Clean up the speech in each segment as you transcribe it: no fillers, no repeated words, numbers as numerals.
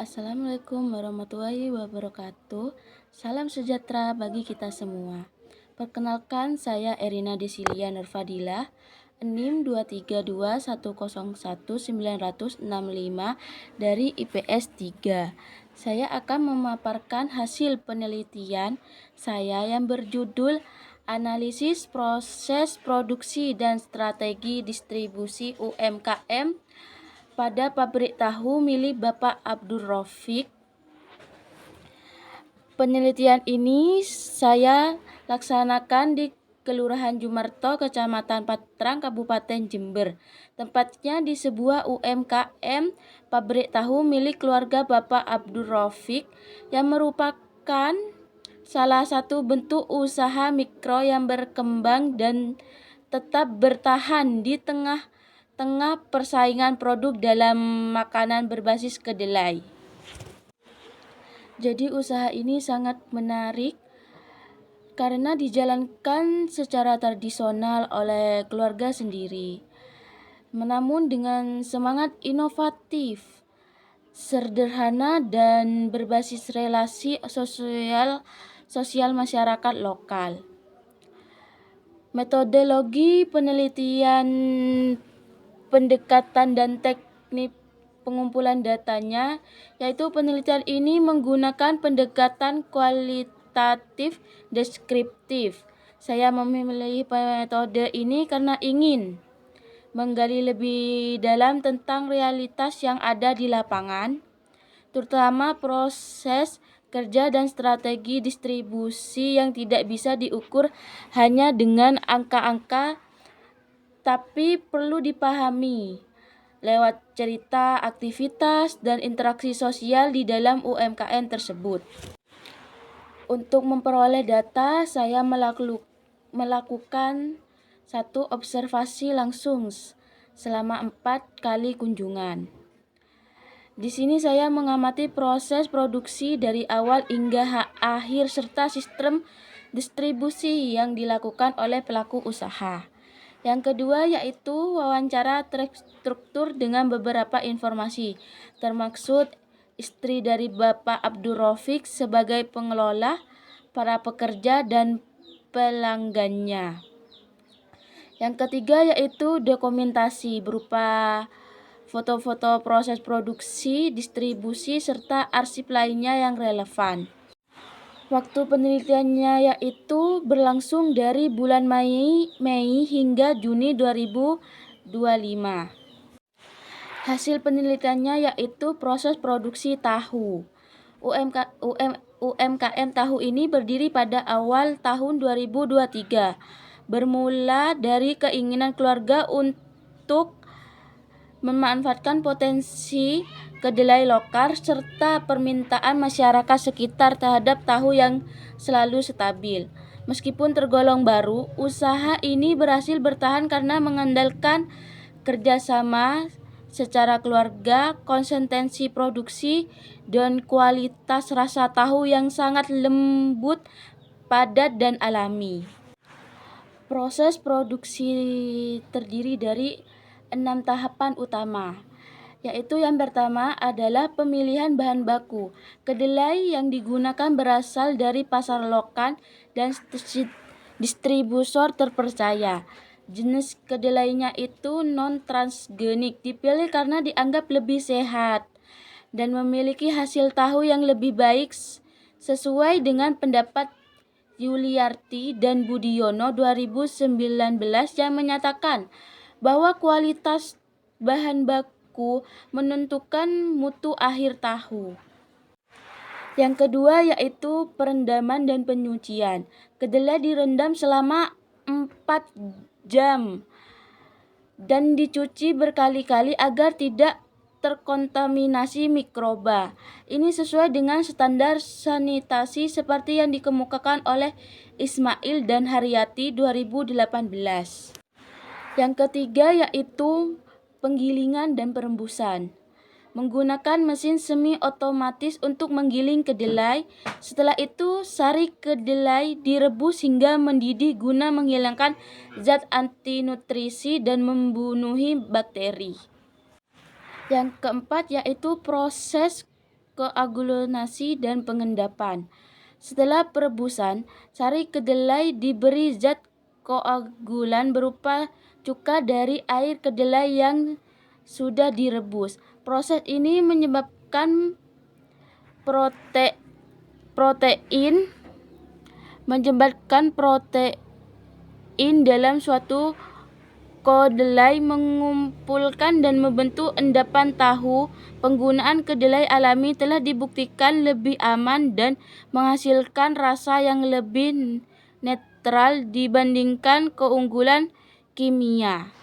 Assalamualaikum warahmatullahi wabarakatuh. Salam sejahtera bagi kita semua. Perkenalkan, saya Erina Desilia Nurfadilah, NIM 232101965 dari IPS 3. Saya akan memaparkan hasil penelitian saya yang berjudul Analisis Proses Produksi dan Strategi Distribusi UMKM pada pabrik tahu milik Bapak Abdul Rafiq. Penelitian ini saya laksanakan di Kelurahan Jumarto, Kecamatan Patrang, Kabupaten Jember. Tempatnya di sebuah UMKM pabrik tahu milik keluarga Bapak Abdul Rafiq yang merupakan salah satu bentuk usaha mikro yang berkembang dan tetap bertahan di tengah persaingan produk dalam makanan berbasis kedelai. Jadi usaha ini sangat menarik karena dijalankan secara tradisional oleh keluarga sendiri. Namun dengan semangat inovatif, sederhana dan berbasis relasi sosial masyarakat lokal. Metodologi penelitian, pendekatan dan teknik pengumpulan datanya, yaitu penelitian ini menggunakan pendekatan kualitatif deskriptif. Saya memilih metode ini karena ingin menggali lebih dalam tentang realitas yang ada di lapangan, terutama proses kerja dan strategi distribusi yang tidak bisa diukur hanya dengan angka-angka, tapi perlu dipahami lewat cerita, aktivitas, dan interaksi sosial di dalam UMKM tersebut. Untuk memperoleh data, saya melakukan satu observasi langsung selama 4 kali kunjungan. Di sini saya mengamati proses produksi dari awal hingga akhir serta sistem distribusi yang dilakukan oleh pelaku usaha. Yang kedua yaitu wawancara terstruktur dengan beberapa informasi, termaksud istri dari Bapak Abdul Rafiq sebagai pengelola, para pekerja, dan pelanggannya. Yang ketiga yaitu dokumentasi berupa foto-foto proses produksi, distribusi, serta arsip lainnya yang relevan. Waktu penelitiannya yaitu berlangsung dari bulan Mei hingga Juni 2025. Hasil penelitiannya yaitu proses produksi tahu. UMKM tahu ini berdiri pada awal tahun 2023. Bermula dari keinginan keluarga untuk memanfaatkan potensi kedelai lokal serta permintaan masyarakat sekitar terhadap tahu yang selalu stabil. Meskipun tergolong baru, usaha ini berhasil bertahan karena mengandalkan kerjasama secara keluarga, konsistensi produksi, dan kualitas rasa tahu yang sangat lembut, padat, dan alami. Proses produksi terdiri dari 6 tahapan utama, yaitu yang pertama adalah pemilihan bahan baku. Kedelai yang digunakan berasal dari pasar lokal dan distributor terpercaya. Jenis kedelainya itu non-transgenik, dipilih karena dianggap lebih sehat dan memiliki hasil tahu yang lebih baik sesuai dengan pendapat Yuliarti dan Budiono 2019 yang menyatakan bahwa kualitas bahan baku menentukan mutu akhir tahu. Yang kedua yaitu perendaman dan penyucian. Kedelai direndam selama 4 jam dan dicuci berkali-kali agar tidak terkontaminasi mikroba. Ini sesuai dengan standar sanitasi seperti yang dikemukakan oleh Ismail dan Haryati 2018. Yang ketiga yaitu penggilingan dan perembusan. Menggunakan mesin semi otomatis untuk menggiling kedelai. Setelah itu sari kedelai direbus hingga mendidih guna menghilangkan zat anti nutrisi dan membunuh bakteri. Yang keempat yaitu proses koagulasi dan pengendapan. Setelah perebusan, sari kedelai diberi zat koagulan berupa cuka dari air kedelai yang sudah direbus. Proses ini menyebabkan protein dalam suatu kedelai mengumpulkan dan membentuk endapan tahu. Penggunaan kedelai alami telah dibuktikan lebih aman dan menghasilkan rasa yang lebih netral dibandingkan keunggulan kimia.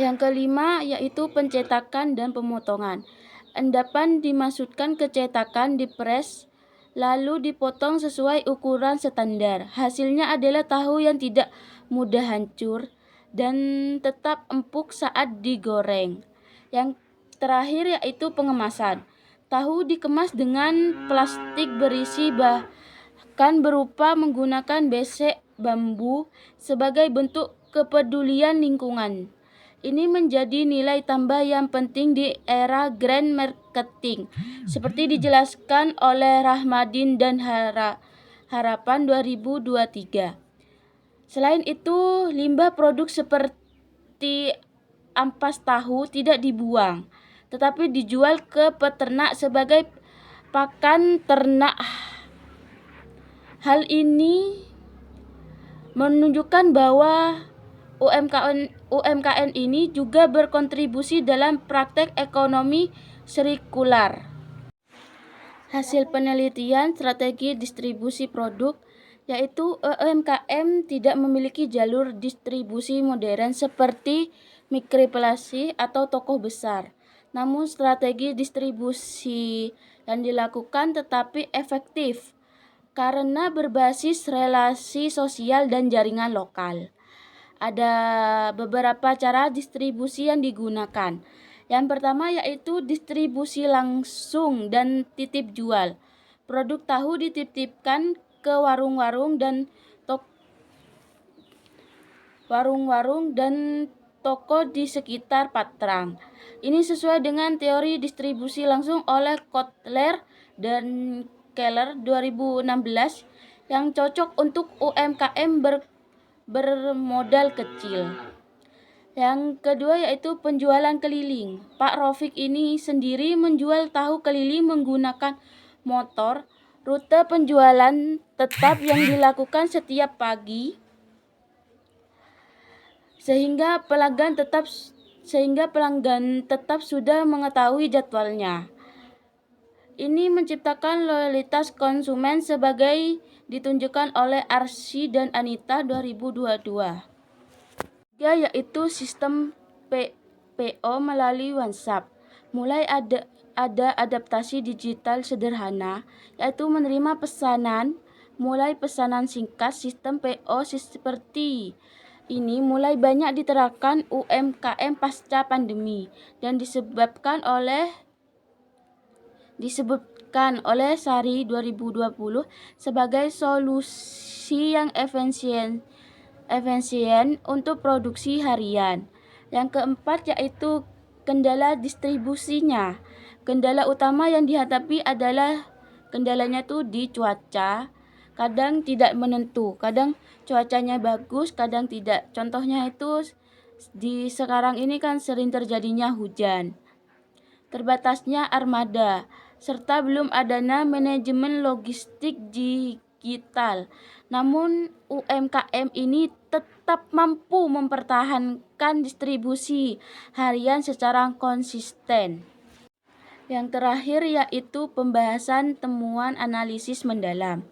Yang kelima yaitu pencetakan dan pemotongan. Endapan dimasukkan ke cetakan, dipres, lalu dipotong sesuai ukuran standar. Hasilnya adalah tahu yang tidak mudah hancur dan tetap empuk saat digoreng. Yang terakhir yaitu pengemasan. Tahu dikemas dengan plastik berisi bahan berupa menggunakan besek bambu sebagai bentuk kepedulian lingkungan. Ini menjadi nilai tambah yang penting di era grand marketing, seperti dijelaskan oleh Rahmadin dan Harapan 2023. Selain itu, limbah produk seperti ampas tahu tidak dibuang, tetapi dijual ke peternak sebagai pakan ternak. Hal ini menunjukkan bahwa UMKM ini juga berkontribusi dalam praktek ekonomi sirkular. Hasil penelitian strategi distribusi produk, yaitu UMKM tidak memiliki jalur distribusi modern seperti mikroplasi atau toko besar. Namun strategi distribusi yang dilakukan tetapi efektif karena berbasis relasi sosial dan jaringan lokal. Ada beberapa cara distribusi yang digunakan. Yang pertama yaitu distribusi langsung dan titip jual. Produk tahu dititipkan ke warung-warung dan toko di sekitar Patrang. Ini sesuai dengan teori distribusi langsung oleh Kotler dan Keller 2016 yang cocok untuk UMKM bermodal kecil. Yang kedua yaitu penjualan keliling. Pak Rofik ini sendiri menjual tahu keliling menggunakan motor. Rute penjualan tetap yang dilakukan setiap pagi sehingga pelanggan tetap sudah mengetahui jadwalnya. Ini menciptakan loyalitas konsumen sebagai ditunjukkan oleh Arsy dan Anita 2022. Tiga yaitu sistem PO melalui WhatsApp. Mulai ada adaptasi digital sederhana, yaitu menerima pesanan, mulai pesanan singkat. Sistem PO seperti ini mulai banyak diterapkan UMKM pasca pandemi dan disebutkan oleh Sari 2020 sebagai solusi yang efisien untuk produksi harian. Yang keempat yaitu kendala distribusinya. Kendala utama yang dihadapi adalah kendalanya di cuaca. Kadang tidak menentu, kadang cuacanya bagus, kadang tidak. Contohnya itu di sekarang ini kan sering terjadinya hujan. Terbatasnya armada, serta belum adanya manajemen logistik digital. Namun UMKM ini tetap mampu mempertahankan distribusi harian secara konsisten. Yang terakhir yaitu pembahasan temuan analisis mendalam.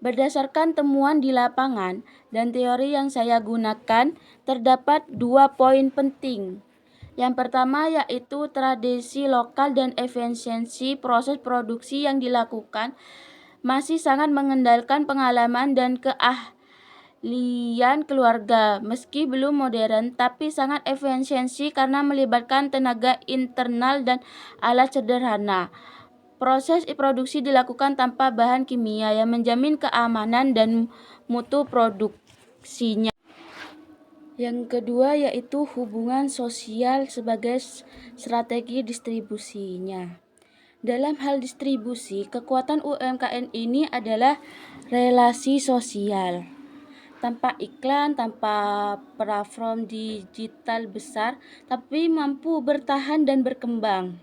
Berdasarkan temuan di lapangan dan teori yang saya gunakan, terdapat 2 poin penting. Yang pertama yaitu tradisi lokal dan efisiensi proses produksi yang dilakukan masih sangat mengandalkan pengalaman dan keahlian keluarga. Meski belum modern, tapi sangat efisiensi karena melibatkan tenaga internal dan alat sederhana. Proses produksi dilakukan tanpa bahan kimia yang menjamin keamanan dan mutu produksinya. Yang kedua yaitu hubungan sosial sebagai strategi distribusinya. Dalam hal distribusi, kekuatan UMKM ini adalah relasi sosial. Tanpa iklan, tanpa platform digital besar, tapi mampu bertahan dan berkembang.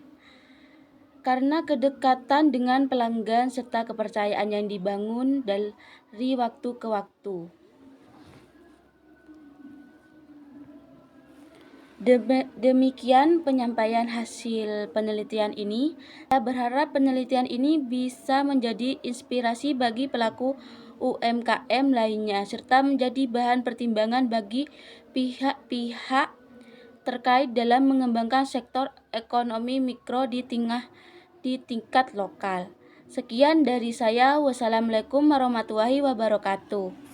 Karena kedekatan dengan pelanggan serta kepercayaan yang dibangun dari waktu ke waktu. Demikian penyampaian hasil penelitian ini. Saya berharap penelitian ini bisa menjadi inspirasi bagi pelaku UMKM lainnya, serta menjadi bahan pertimbangan bagi pihak-pihak terkait dalam mengembangkan sektor ekonomi mikro di tingkat lokal. Sekian dari saya. Wassalamualaikum warahmatullahi wabarakatuh.